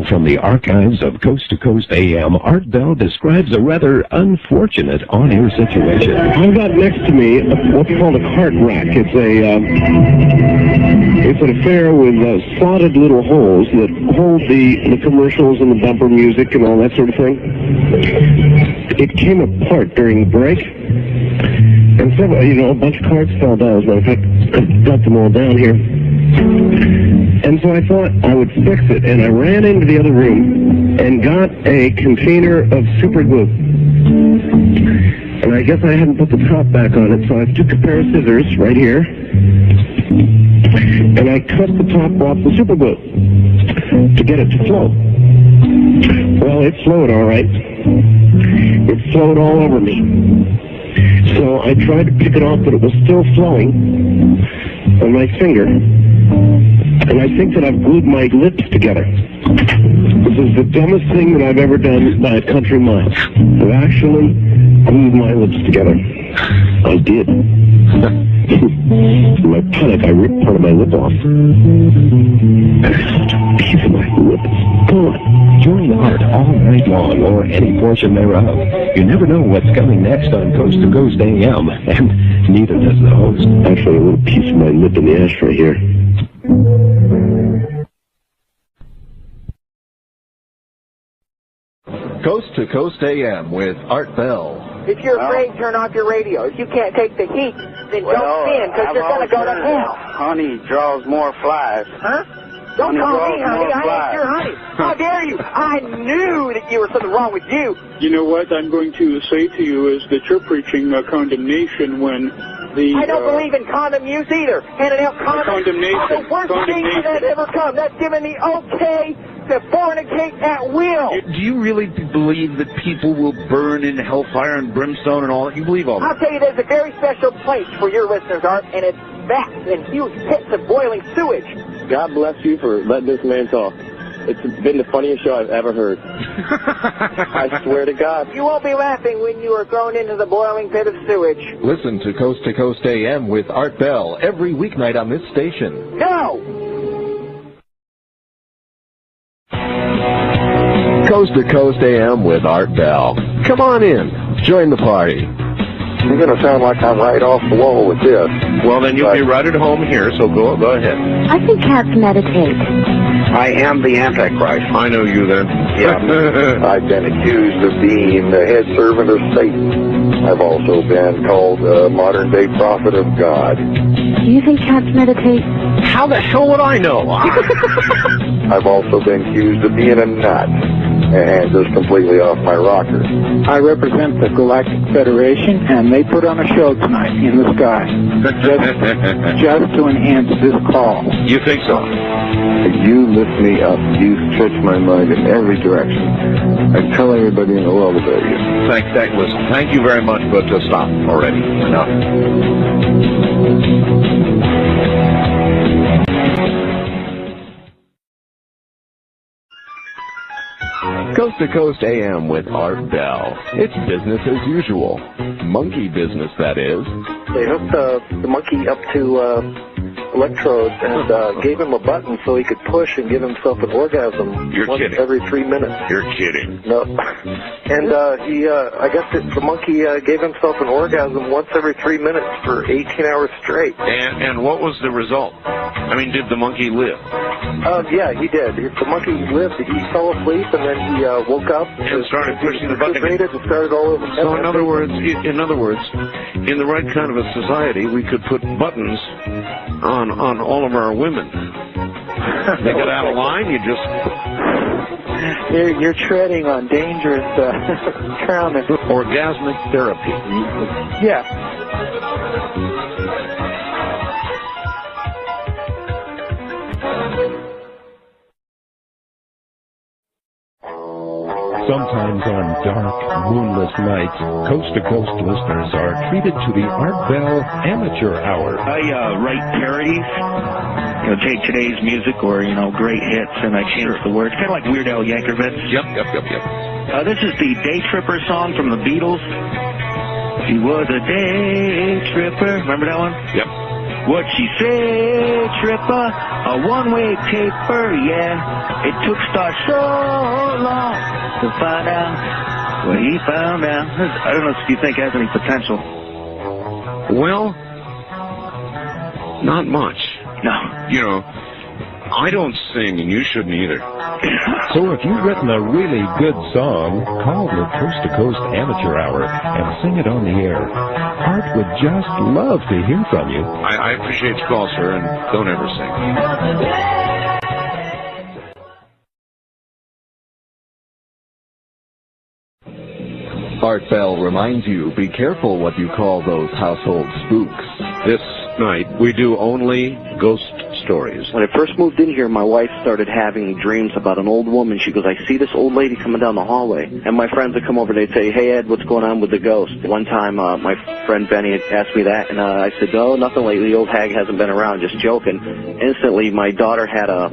from the archives of Coast to Coast AM, Art Bell describes a rather unfortunate on-air situation. I've got next to me what's called a cart rack. It's an affair with slotted little holes that hold the commercials and the bumper music and all that sort of thing. It came apart during the break, and several, a bunch of carts fell down. As a matter of fact, I got them all down here. And so I thought I would fix it, and I ran into the other room and got a container of super glue. And I guess I hadn't put the top back on it, so I took a pair of scissors right here, and I cut the top off the super glue to get it to flow. Well, it flowed all right. It flowed all over me. So I tried to pick it off, but it was still flowing on my finger. And I think that I've glued my lips together. This is the dumbest thing that I've ever done by a country mile. I've actually glued my lips together. I did. In my panic, I ripped part of my lip off. And a piece of my lip is gone. Join Art all night long, or any portion thereof. You never know what's coming next on Coast to Coast AM, and neither does the host. Actually, a little piece of my lip in the ashtray here. Coast to Coast AM with Art Bell. If you're afraid, turn off your radio. If you can't take the heat, then don't spin, because you're going to go to hell. Honey draws more flies. Huh? Don't call me honey. I ain't your honey. How dare you? I knew that there was something wrong with you. You know what I'm going to say to you is that you're preaching condemnation when the... I don't believe in condom use either. Handing out condemnation. The worst thing that ever come. That's giving the okay to fornicate at will. Do you really believe that people will burn in hellfire and brimstone and all that? You believe all that? I'll tell you, there's a very special place for your listeners, Art, and it's vats and huge pits of boiling sewage. God bless you for letting this man talk. It's been the funniest show I've ever heard. I swear to God. You won't be laughing when you are thrown into the boiling pit of sewage. Listen to Coast AM with Art Bell every weeknight on this station. No! Coast to Coast AM with Art Bell. Come on in. Join the party. You're going to sound like I'm right off the wall with this. Well, then you'll be right at home here, so go ahead. I think cats meditate. I am the Antichrist. I know you then. Yeah. I've been accused of being the head servant of Satan. I've also been called a modern-day prophet of God. Do you think cats meditate? How the hell would I know? I've also been accused of being a nut and just completely off my rocker. I represent the Galactic Federation, and they put on a show tonight in the sky, just to enhance this call. You think so? You lift me up. You stretch my mind in every direction. I tell everybody in the world about you. Thank you very much, but stop already. Enough. Coast to Coast AM with Art Bell. It's business as usual. Monkey business, that is. They hooked the monkey up to electrodes and gave him a button so he could push and give himself an orgasm once every 3 minutes. You're kidding. No. And I guess the monkey gave himself an orgasm once every 3 minutes for 18 hours straight. And what was the result? I mean, did the monkey live? Yeah, he did. The monkey lived. He fell asleep, and then he woke up and started pushing the button again. And started all over. So in other words, in the right kind of a society, we could put buttons on all of our women. They get out of line, you just... You're treading on dangerous ground. Orgasmic therapy. Yeah. Sometimes on dark, moonless nights, Coast to Coast listeners are treated to the Art Bell Amateur Hour. I write parodies, take today's music or, great hits, and I change the words, kind of like Weird Al Yankovic. Yep. This is the Day Tripper song from the Beatles. He was a day tripper. Remember that one? Yep. What she say, tripper, a one-way caper, yeah. It took Star so long to find out what he found out. I don't know if you think it has any potential. Well, not much. No. You know, I don't sing, and you shouldn't either. So if you've written a really good song, call the Coast to Coast Amateur Hour and sing it on the air. Art would just love to hear from you. I appreciate your call, sir, and don't ever sing. Art Bell reminds you, be careful what you call those household spooks. This night, we do only ghost stories. When I first moved in here, my wife started having dreams about an old woman. She goes, I see this old lady coming down the hallway. And my friends would come over and they'd say, hey, Ed, what's going on with the ghost? One time, my friend Benny had asked me that, and I said, oh, nothing lately. The old hag hasn't been around, just joking. Instantly, my daughter had a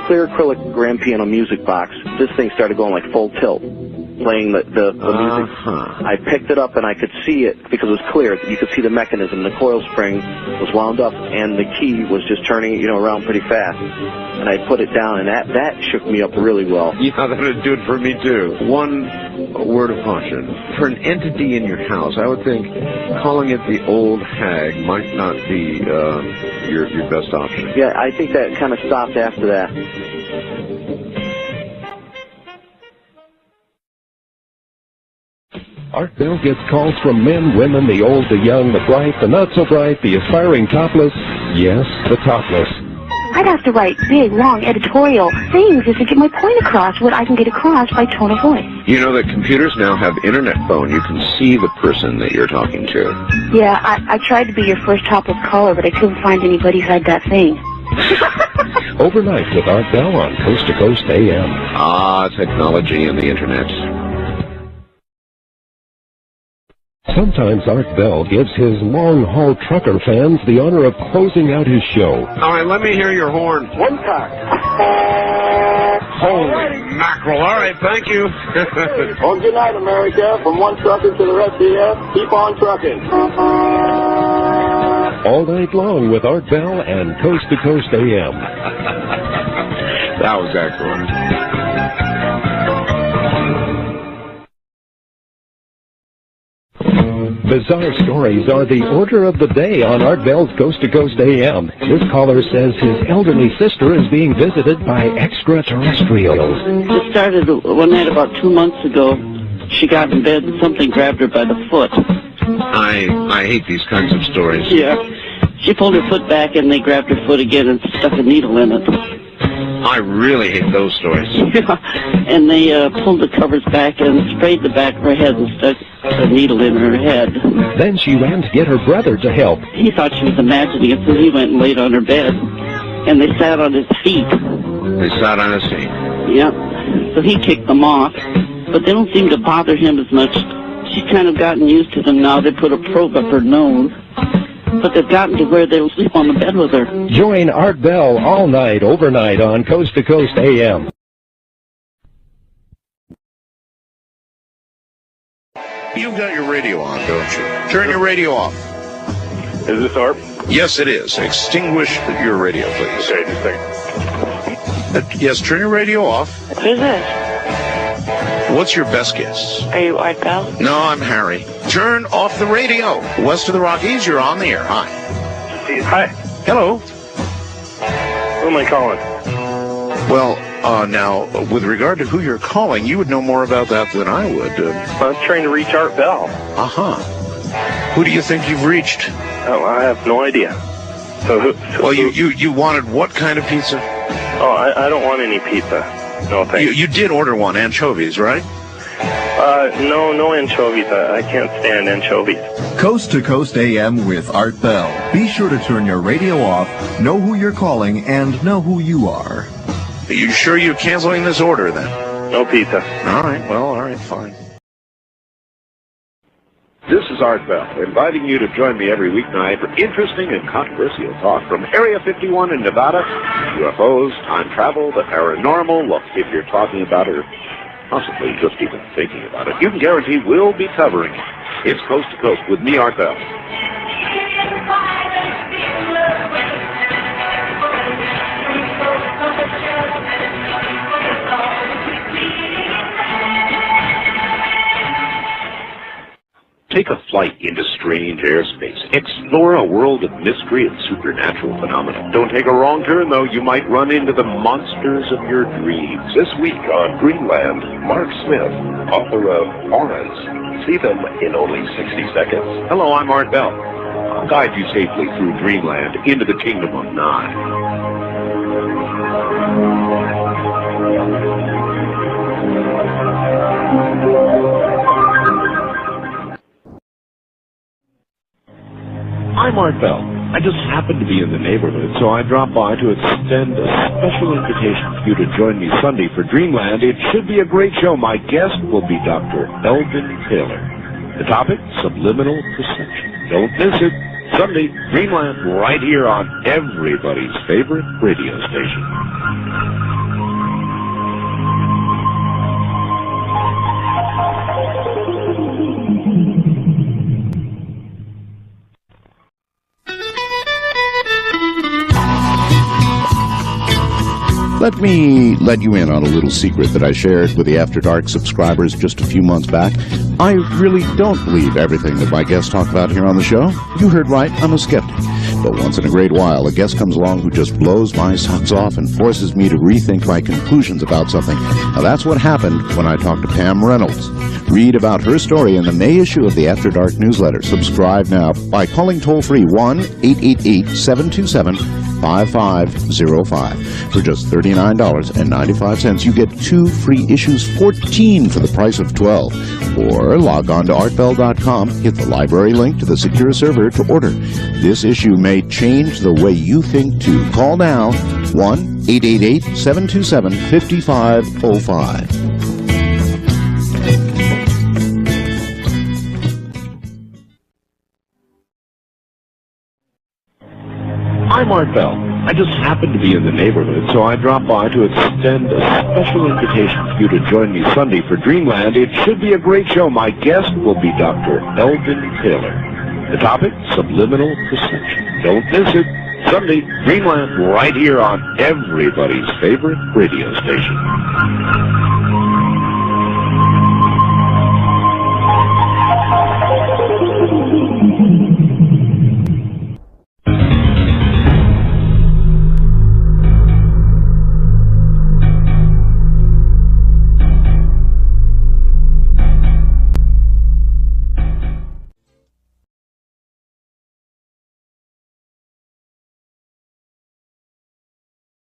clear acrylic grand piano music box. This thing started going like full tilt, playing the music. I picked it up and I could see it because it was clear. You could see the mechanism. The coil spring was wound up and the key was just turning, around pretty fast. And I put it down, and that shook me up really well. Yeah, that would do it for me too. One word of caution. For an entity in your house, I would think calling it the old hag might not be your best option. Yeah, I think that kind of stopped after that. Art Bell gets calls from men, women, the old, the young, the bright, the not so bright, the aspiring topless, yes, the topless. I'd have to write big, long editorial things just to get my point across, what I can get across by tone of voice. You know that computers now have internet phone. You can see the person that you're talking to. Yeah, I tried to be your first topless caller, but I couldn't find anybody who had that thing. Overnight with Art Bell on Coast to Coast AM. Ah, technology and the internet. Sometimes Art Bell gives his long-haul trucker fans the honor of closing out his show. All right, let me hear your horn. One time. Holy mackerel. All right, thank you. Well, good night, America. From one trucker to the rest of you, keep on trucking. All night long with Art Bell and Coast to Coast AM. That was excellent. Bizarre stories are the order of the day on Art Bell's Coast to Coast AM. This caller says his elderly sister is being visited by extraterrestrials. It started one night about 2 months ago. She got in bed and something grabbed her by the foot. I hate these kinds of stories. Yeah. She pulled her foot back and they grabbed her foot again and stuck a needle in it. I really hate those stories. Yeah. And they pulled the covers back and sprayed the back of her head and stuck a needle in her head. Then she ran to get her brother to help. He thought she was imagining it, so he went and laid on her bed. And they sat on his feet. They sat on his feet? Yep. So he kicked them off. But they don't seem to bother him as much. She's kind of gotten used to them now. They put a probe up her nose. But they've gotten to where they'll sleep on the bed with her. Join Art Bell all night, overnight on Coast to Coast AM. You've got your radio on, don't you? Turn your radio off. Is this Art? Yes, it is. Extinguish your radio, please. Okay, just a second. Yes, turn your radio off. Who's this? What's your best guess? Are you Art Bell? No, I'm Harry. Turn off the radio. West of the Rockies, you're on the air. Hi. Hi. Hello. Who am I calling? Well, now, with regard to who you're calling, you would know more about that than I would. I'm trying to reach Art Bell. Uh-huh. Who do you think you've reached? Oh, I have no idea. Well, you wanted what kind of pizza? Oh, I don't want any pizza. No, thanks. You did order one, anchovies, right? No anchovies. I can't stand anchovies. Coast to Coast AM with Art Bell. Be sure to turn your radio off, know who you're calling, and know who you are. Are you sure you're canceling this order, then? No pizza. All right, fine. This is Art Bell, inviting you to join me every weeknight for interesting and controversial talk from Area 51 in Nevada, UFOs, time travel, the paranormal. Look, if you're talking about it, or possibly just even thinking about it, you can guarantee we'll be covering it. It's Coast to Coast with me, Art Bell. Take a flight into strange airspace. Explore a world of mystery and supernatural phenomena. Don't take a wrong turn, though. You might run into the monsters of your dreams. This week on Dreamland, Mark Smith, author of Auras. See them in only 60 seconds. Hello, I'm Art Bell. I'll guide you safely through Dreamland into the Kingdom of Nine. I'm Art Bell. I just happened to be in the neighborhood, so I dropped by to extend a special invitation for you to join me Sunday for Dreamland. It should be a great show. My guest will be Dr. Eldon Taylor. The topic, subliminal perception. Don't miss it. Sunday, Dreamland, right here on everybody's favorite radio station. Let me let you in on a little secret that I shared with the After Dark subscribers just a few months back. I really don't believe everything that my guests talk about here on the show. You heard right, I'm a skeptic. But once in a great while, a guest comes along who just blows my socks off and forces me to rethink my conclusions about something. Now that's what happened when I talked to Pam Reynolds. Read about her story in the May issue of the After Dark newsletter. Subscribe now by calling toll-free 1-888-727-5505. For just $39.95, you get 2 free issues, 14 for the price of 12. Or log on to artbell.com, hit the library link to the secure server to order. This issue may change the way you think too. Call now, 1-888-727-5505. I'm Art Bell. I just happened to be in the neighborhood, so I dropped by to extend a special invitation for you to join me Sunday for Dreamland. It should be a great show. My guest will be Dr. Eldon Taylor. The topic, subliminal perception. Don't miss it. Sunday, Dreamland, right here on everybody's favorite radio station.